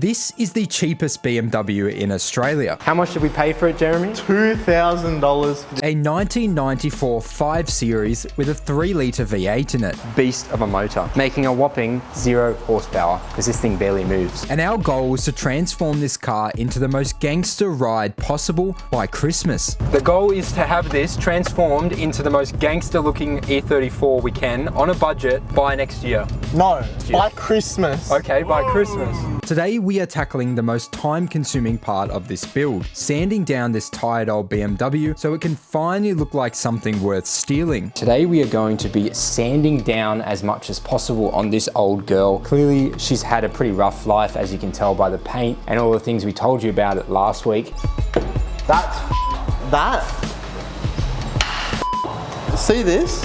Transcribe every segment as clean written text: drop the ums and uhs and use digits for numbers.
This is the cheapest BMW in Australia. How much did we pay for it, Jeremy? $2,000. A 1994 5 Series with a 3-litre V8 in it. Beast of a motor, making a whopping 0 horsepower because this thing barely moves. And our goal was to transform this car into the most gangster ride possible by Christmas. The goal is to have this transformed into the most gangster looking E34 we can on a budget by next year. No, by Christmas. Okay, by Christmas. Today we are tackling the most time-consuming part of this build, sanding down this tired old BMW so it can finally look like something worth stealing. Today we are going to be sanding down as much as possible on this old girl. Clearly she's had a pretty rough life, as you can tell by the paint and all the things we told you about it last week. See this?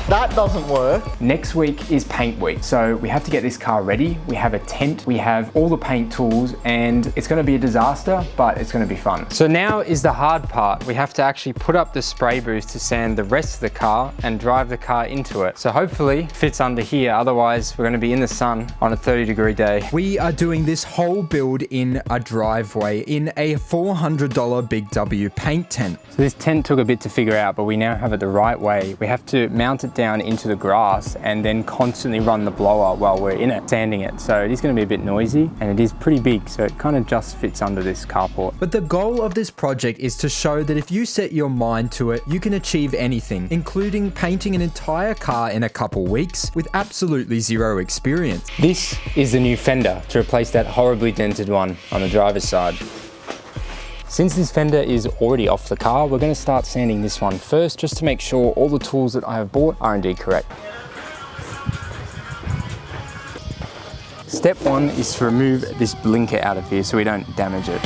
That doesn't work. Next week is paint week, so we have to get this car ready. We have a tent, we have all the paint tools, and it's gonna be a disaster, but it's gonna be fun. So now is the hard part. We have to actually put up the spray booth to sand the rest of the car and drive the car into it. So hopefully it fits under here, otherwise we're gonna be in the sun on a 30-degree day. We are doing this whole build in a driveway in a $400 Big W paint tent. So this tent took a bit to figure out, but we now have it the right way. We have to mount it down into the grass and then constantly run the blower while we're in it, sanding it. So it is going to be a bit noisy and it is pretty big, so it kind of just fits under this carport. But the goal of this project is to show that if you set your mind to it, you can achieve anything, including painting an entire car in a couple weeks with absolutely zero experience. This is the new fender to replace that horribly dented one on the driver's side. Since this fender is already off the car, we're going to start sanding this one first, just to make sure all the tools that I have bought are indeed correct. Step one is to remove this blinker out of here so we don't damage it.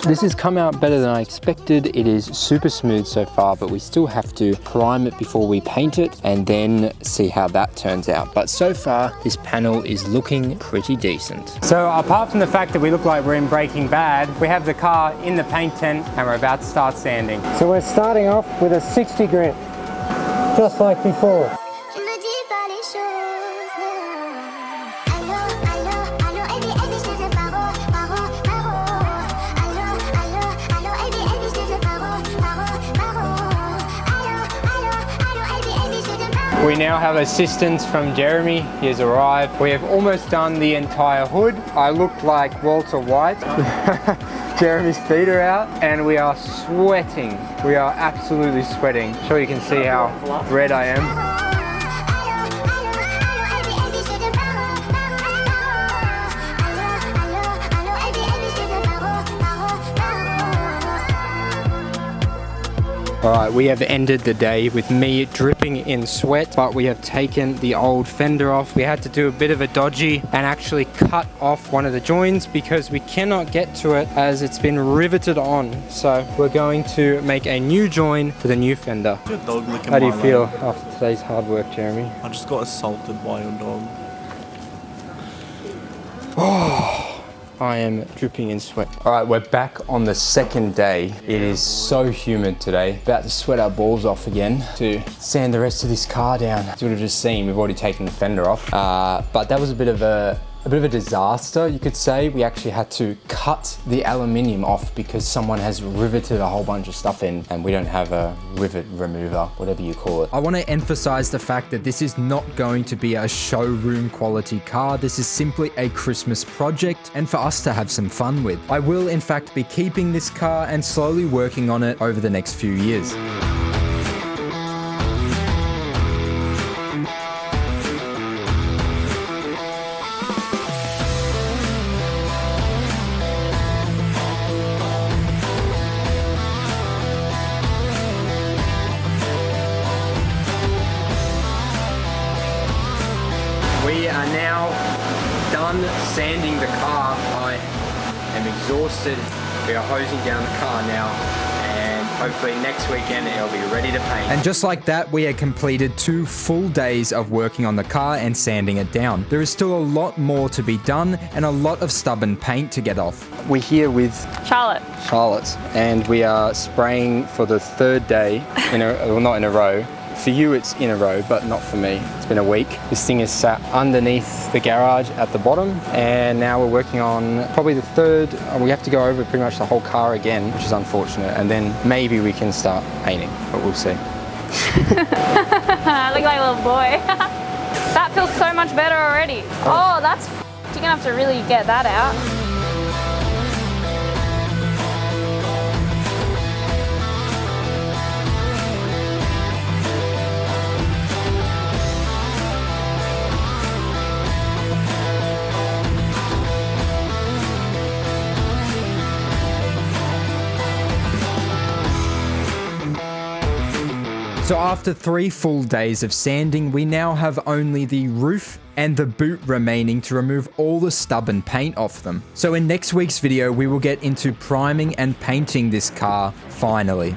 This has come out better than I expected. It is super smooth so far, but we still have to prime it before we paint it and then see how that turns out. But so far, this panel is looking pretty decent. So apart from the fact that we look like we're in Breaking Bad, we have the car in the paint tent and we're about to start sanding. So we're starting off with a 60 grit, just like before. We now have assistance from Jeremy. He has arrived. We have almost done the entire hood. I look like Walter White. Jeremy's feet are out and we are sweating. We are absolutely sweating. I'm sure you can see how red I am. All right, we have ended the day with me dripping in sweat, but we have taken the old fender off. We had to do a bit of a dodgy and actually cut off one of the joins because we cannot get to it as it's been riveted on. So we're going to make a new join for the new fender. How do you feel after today's hard work, Jeremy? I just got assaulted by your dog. Oh. I am dripping in sweat. All right, we're back on the second day. It is so humid today. About to sweat our balls off again to sand the rest of this car down. As you would have just seen, we've already taken the fender off. But that was a bit of a disaster, you could say. We actually had to cut the aluminium off because someone has riveted a whole bunch of stuff in and we don't have a rivet remover, whatever you call it. I want to emphasize the fact that this is not going to be a showroom quality car. This is simply a Christmas project and for us to have some fun with. I will in fact be keeping this car and slowly working on it over the next few years. We are now done sanding the car. I am exhausted. We are hosing down the car now and Hopefully next weekend it'll be ready to paint. And just like that, we had completed 2 full days of working on the car and sanding it down. There is still a lot more to be done and a lot of stubborn paint to get off. We're here with Charlotte. and we are spraying for the 3rd day, well, not in a row. For you it's in a row, but not for me. It's been a week. This thing is sat underneath the garage at the bottom, and now we're working on probably the 3rd. We have to go over pretty much the whole car again, which is unfortunate, and then maybe we can start painting, but we'll see. I look like a little boy. That feels so much better already. Oh, that's you're gonna have to really get that out. So after 3 full days of sanding, we now have only the roof and the boot remaining to remove all the stubborn paint off them. So in next week's video, we will get into priming and painting this car finally.